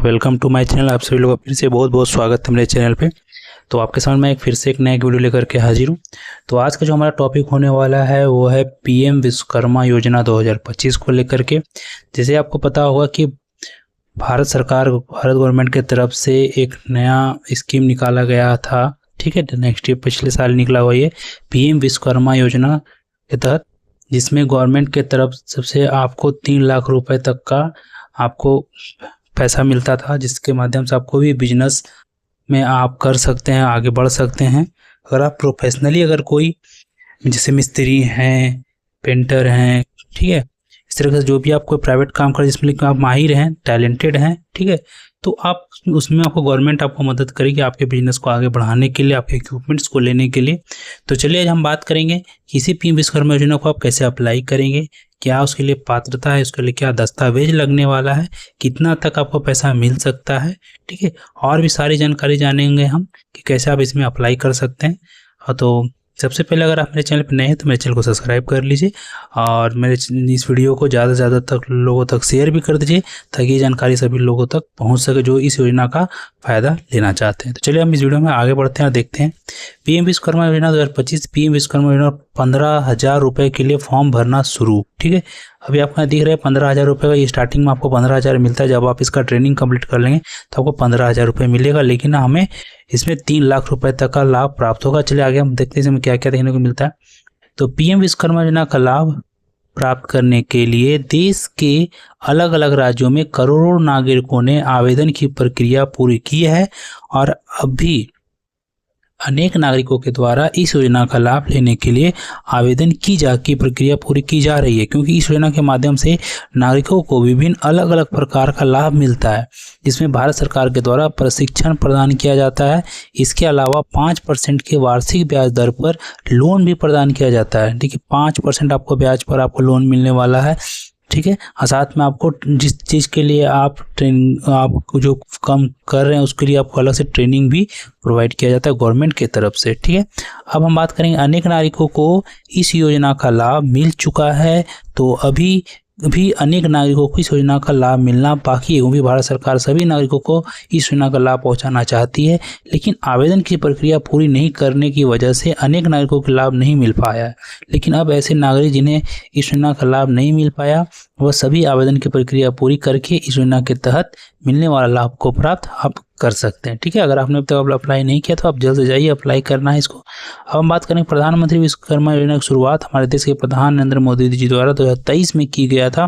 Welcome to my channel. आप सभी लोगों का फिर से बहुत बहुत स्वागत है मेरे चैनल पे। तो आपके सामने मैं फिर से एक नया वीडियो लेकर के हाजिर हूँ। तो आज का जो हमारा टॉपिक होने वाला है वो है पीएम विश्वकर्मा योजना 2025 को लेकर के। जैसे आपको पता होगा कि भारत गवर्नमेंट की तरफ से एक नया स्कीम निकाला गया था, ठीक है। नेक्स्ट ईयर पिछले साल निकला हुआ ये पीएम विश्वकर्मा योजना के तहत, जिसमें गवर्नमेंट के तरफ सबसे आपको 3 लाख रुपए तक का आपको पैसा मिलता था, जिसके माध्यम से आपको भी बिजनेस में आप कर सकते हैं, आगे बढ़ सकते हैं। अगर आप प्रोफेशनली अगर कोई जैसे मिस्त्री हैं, पेंटर हैं, ठीक है, इस तरह से जो भी आप कोई प्राइवेट काम कर जिसमें आप माहिर हैं, टैलेंटेड हैं, ठीक है, तो आप उसमें आपको गवर्नमेंट आपको मदद करेगी आपके बिजनेस को आगे बढ़ाने के लिए, आपके इक्विपमेंट्स को लेने के लिए। तो चलिए आज हम बात करेंगे कि इसी पीएम विश्वकर्मा योजना को आप कैसे अप्लाई करेंगे, क्या उसके लिए पात्रता है, उसके लिए क्या दस्तावेज लगने वाला है, कितना तक आपको पैसा मिल सकता है, ठीक है, और भी सारी जानकारी जानेंगे हम कि कैसे आप इसमें अप्लाई कर सकते हैं। तो सबसे पहले अगर आप मेरे चैनल पर नए हैं तो मेरे चैनल को सब्सक्राइब कर लीजिए और मेरे इस वीडियो को ज़्यादा से ज़्यादा तक लोगों तक शेयर भी कर दीजिए, ताकि ये जानकारी सभी लोगों तक पहुंच सके जो इस योजना का फ़ायदा लेना चाहते हैं। तो चलिए हम इस वीडियो में आगे बढ़ते हैं और देखते हैं पीएम विश्वकर्मा योजना 2025। पीएम विश्वकर्मा योजना 15,000 रुपये के लिए फॉर्म भरना शुरू, ठीक है। अभी आपको यहाँ दिख रहा है 15,000 रुपये का, ये स्टार्टिंग में आपको 15,000 मिलता है। जब आप इसका ट्रेनिंग कंप्लीट कर लेंगे तो आपको 15,000 रुपये मिलेगा, लेकिन हमें इसमें 3 लाख रुपए तक का लाभ प्राप्त होगा। चलिए आगे हम देखते हैं इसमें क्या क्या देखने को मिलता है। तो पीएम विश्वकर्मा योजना का लाभ प्राप्त करने के लिए देश के अलग अलग राज्यों में करोड़ों नागरिकों ने आवेदन की प्रक्रिया पूरी की है और अभी अनेक नागरिकों के द्वारा इस योजना का लाभ लेने के लिए आवेदन की प्रक्रिया पूरी की जा रही है, क्योंकि इस योजना के माध्यम से नागरिकों को विभिन्न अलग अलग प्रकार का लाभ मिलता है, जिसमें भारत सरकार के द्वारा प्रशिक्षण प्रदान किया जाता है। इसके अलावा 5% के वार्षिक ब्याज दर पर लोन भी प्रदान किया जाता है, ठीक है। 5% आपको ब्याज पर आपको लोन मिलने वाला है, ठीक है। और साथ में आपको जिस चीज़ के लिए आप जो काम कर रहे हैं उसके लिए आपको अलग से ट्रेनिंग भी प्रोवाइड किया जाता है गवर्नमेंट की तरफ से, ठीक है। अब हम बात करेंगे अनेक नागरिकों को इस योजना का लाभ मिल चुका है, तो अभी भी अनेक नागरिकों को इस योजना का लाभ मिलना बाकी है, क्योंकि भारत सरकार सभी नागरिकों को इस योजना का लाभ पहुंचाना चाहती है, लेकिन आवेदन की प्रक्रिया पूरी नहीं करने की वजह से अनेक नागरिकों को लाभ नहीं मिल पाया है। लेकिन अब ऐसे नागरिक जिन्हें इस योजना का लाभ नहीं मिल पाया, वह सभी आवेदन की प्रक्रिया पूरी करके इस योजना के तहत मिलने वाला लाभ को प्राप्त आप कर सकते हैं, ठीक है। अगर आपने अब तक अप्लाई नहीं किया तो आप जल्द से जाइए, अप्लाई करना है इसको। अब हम बात करें प्रधानमंत्री विश्वकर्मा योजना की शुरुआत हमारे देश के प्रधान नरेंद्र मोदी जी द्वारा 2023 में की गया था,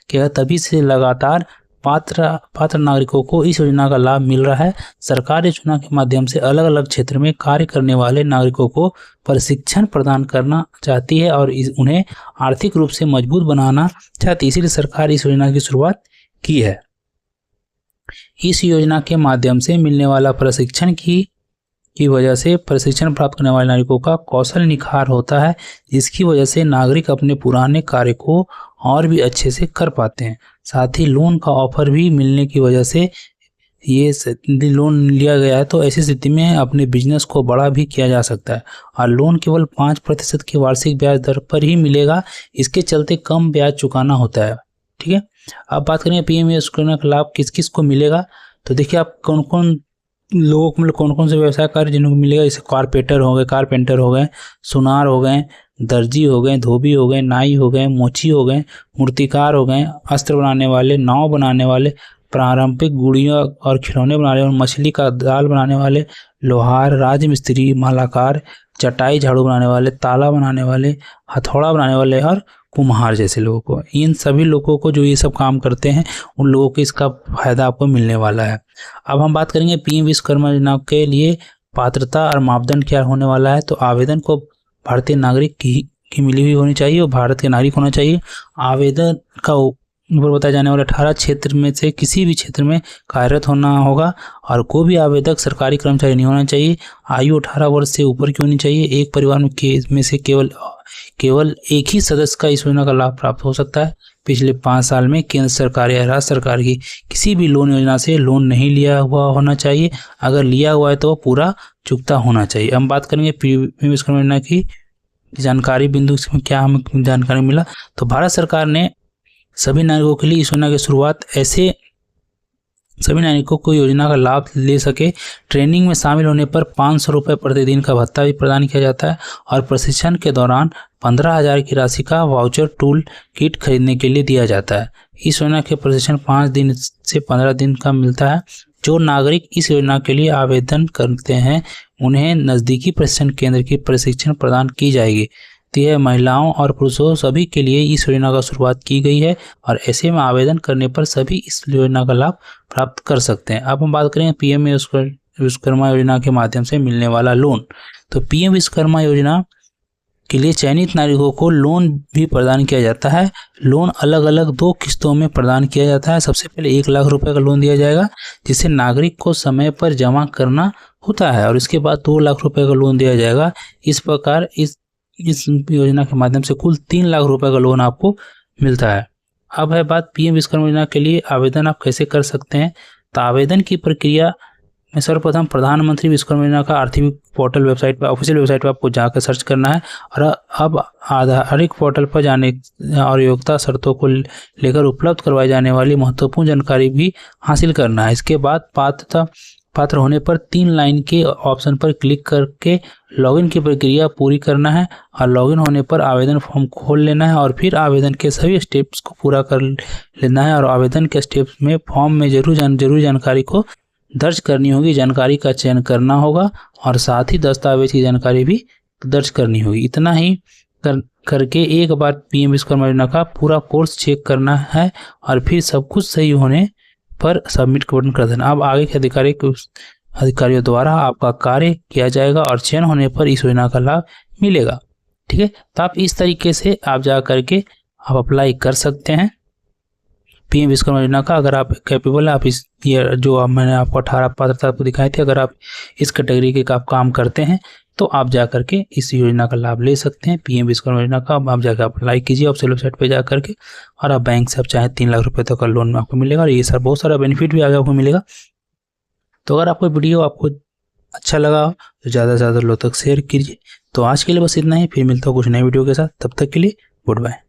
कि तभी से लगातार पात्र नागरिकों को इस योजना का लाभ मिल रहा है। सरकार इस योजना के माध्यम से अलग अलग क्षेत्र में कार्य करने वाले नागरिकों को प्रशिक्षण प्रदान करना चाहती है और उन्हें आर्थिक रूप से मजबूत बनाना चाहती है, इसीलिए सरकार इस योजना की शुरुआत की है। इस योजना के माध्यम से मिलने वाला प्रशिक्षण की वजह से प्रशिक्षण प्राप्त करने वाले नागरिकों का कौशल निखार होता है, जिसकी वजह से नागरिक अपने पुराने कार्य को और भी अच्छे से कर पाते हैं। साथ ही लोन का ऑफर भी मिलने की वजह से ये लोन लिया गया है, तो ऐसी स्थिति में अपने बिजनेस को बड़ा भी किया जा सकता है। और लोन केवल 5% की वार्षिक ब्याज दर पर ही मिलेगा, इसके चलते कम ब्याज चुकाना होता है, ठीक है। अब बात करें पीएम विश्वकर्मा का लाभ किस किस को मिलेगा, तो देखिए आप कौन कौन लोगों को, मतलब कौन कौन से व्यवसाय कार्य जिनको मिलेगा। जैसे कारपेंटर हो गए, सुनार हो गए, दर्जी हो गए, धोबी हो गए, नाई हो गए, मोची हो गए, मूर्तिकार हो गए, अस्त्र बनाने वाले, नाव बनाने वाले, पारंपरिक गुड़िया और खिलौने बनाने वाले, मछली का जाल बनाने वाले, लोहार, राजमिस्त्री, मालाकार, चटाई झाड़ू बनाने वाले, ताला बनाने वाले, हथौड़ा बनाने वाले और कुम्हार जैसे लोगों को, इन सभी लोगों को जो ये सब काम करते हैं उन लोगों को इसका फायदा आपको मिलने वाला है। अब हम बात करेंगे पीएम विश्वकर्मा योजना के लिए पात्रता और मापदंड क्या होने वाला है। तो आवेदन को भारतीय नागरिक की मिली हुई होनी चाहिए और भारत के नागरिक होना चाहिए। आवेदन का ऊपर बताए जाने वाले 18 क्षेत्र में से किसी भी क्षेत्र में कार्यरत होना होगा और कोई भी आवेदक सरकारी कर्मचारी नहीं होना चाहिए। आयु 18 वर्ष से ऊपर की होनी चाहिए। एक परिवार में से केवल एक ही सदस्य का इस योजना का लाभ प्राप्त हो सकता है। पिछले 5 साल में केंद्र सरकार या राज्य सरकार की किसी भी लोन योजना से लोन नहीं लिया हुआ होना चाहिए। अगर लिया हुआ है तो वह पूरा चुकता होना चाहिए। हम बात करेंगे पीएम विश्वकर्मा योजना की जानकारी बिंदु, इसमें क्या हमें जानकारी मिला। तो भारत सरकार ने सभी नागरिकों के लिए इस योजना की शुरुआत ऐसे सभी नागरिकों को योजना का लाभ ले सके। ट्रेनिंग में शामिल होने पर 500 रुपये प्रतिदिन का भत्ता भी प्रदान किया जाता है और प्रशिक्षण के दौरान 15,000 की राशि का वाउचर टूल किट खरीदने के लिए दिया जाता है। इस योजना के प्रशिक्षण 5 दिन से 15 दिन का मिलता है। जो नागरिक इस योजना के लिए आवेदन करते हैं उन्हें नज़दीकी प्रशिक्षण केंद्र की प्रशिक्षण प्रदान की जाएगी। तो यह महिलाओं और पुरुषों सभी के लिए इस योजना का शुरुआत की गई है और ऐसे में आवेदन करने पर सभी इस योजना का लाभ प्राप्त कर सकते हैं। अब हम बात करें पीएम विश्वकर्मा योजना के माध्यम से मिलने वाला लोन। तो पीएम विश्वकर्मा योजना के लिए चयनित नागरिकों को लोन भी प्रदान किया जाता है। लोन अलग अलग 2 किस्तों में प्रदान किया जाता है। सबसे पहले 1 लाख रुपए का लोन दिया जाएगा जिसे नागरिक को समय पर जमा करना होता है और इसके बाद 2 लाख रुपए का लोन दिया जाएगा। इस प्रकार इस योजना के माध्यम से कुल 3 लाख रुपए का लोन आपको मिलता है। अब है बात पीएम विश्वकर्मा योजना के लिए आवेदन आप कैसे कर सकते हैं। तो आवेदन की प्रक्रिया में सर्वप्रथम प्रधानमंत्री विश्वकर्मा योजना का आर्थिक पोर्टल वेबसाइट पर, ऑफिशियल वेबसाइट पर आपको जाकर सर्च करना है और अब आधारिक पोर्टल पर जाने और योग्यता शर्तों को लेकर उपलब्ध करवाई जाने वाली महत्वपूर्ण जानकारी भी हासिल करना है। इसके बाद पात्र होने पर 3 लाइन के ऑप्शन पर क्लिक करके लॉगिन की प्रक्रिया पूरी करना है और लॉगिन होने पर आवेदन फॉर्म खोल लेना है और फिर आवेदन के सभी स्टेप्स को पूरा कर लेना है और आवेदन के स्टेप्स में फॉर्म में जरूरी जानकारी को दर्ज करनी होगी, जानकारी का चयन करना होगा और साथ ही दस्तावेज की जानकारी भी दर्ज करनी होगी। इतना ही करके एक बार पीएम विश्वकर्मा योजना का पूरा कोर्स चेक करना है और फिर सब कुछ सही होने पर सबमिट का बटन कर देना। अब आगे के अधिकारियों द्वारा आपका कार्य किया जाएगा और चयन होने पर इस योजना का लाभ मिलेगा। ठीक है, तो आप इस तरीके से आप जा करके आप अप्लाई कर सकते हैं पीएम विश्वकर्मा योजना का। अगर आप कैपेबल है, आप इस ये जो मैंने आपको 18 पात्रता आपको दिखाई थी, अगर आप इस कैटेगरी के आप काम करते हैं तो आप जा करके इस योजना का लाभ ले सकते हैं पीएम विश्वकर्मा योजना का। आप जाकर अप्लाई कीजिए ऑफिशियल वेबसाइट पे जा करके और आप बैंक से आप चाहे 3 लाख रुपए तक का लोन में आपको मिलेगा और ये सर बहुत सारा बेनिफिट भी आगे आपको मिलेगा। तो अगर आपको वीडियो आपको अच्छा लगा तो ज़्यादा से ज़्यादा लोगों तक शेयर कीजिए। तो आज के लिए बस इतना ही, फिर मिलता हूँ कुछ नए वीडियो के साथ, तब तक के लिए गुड बाय।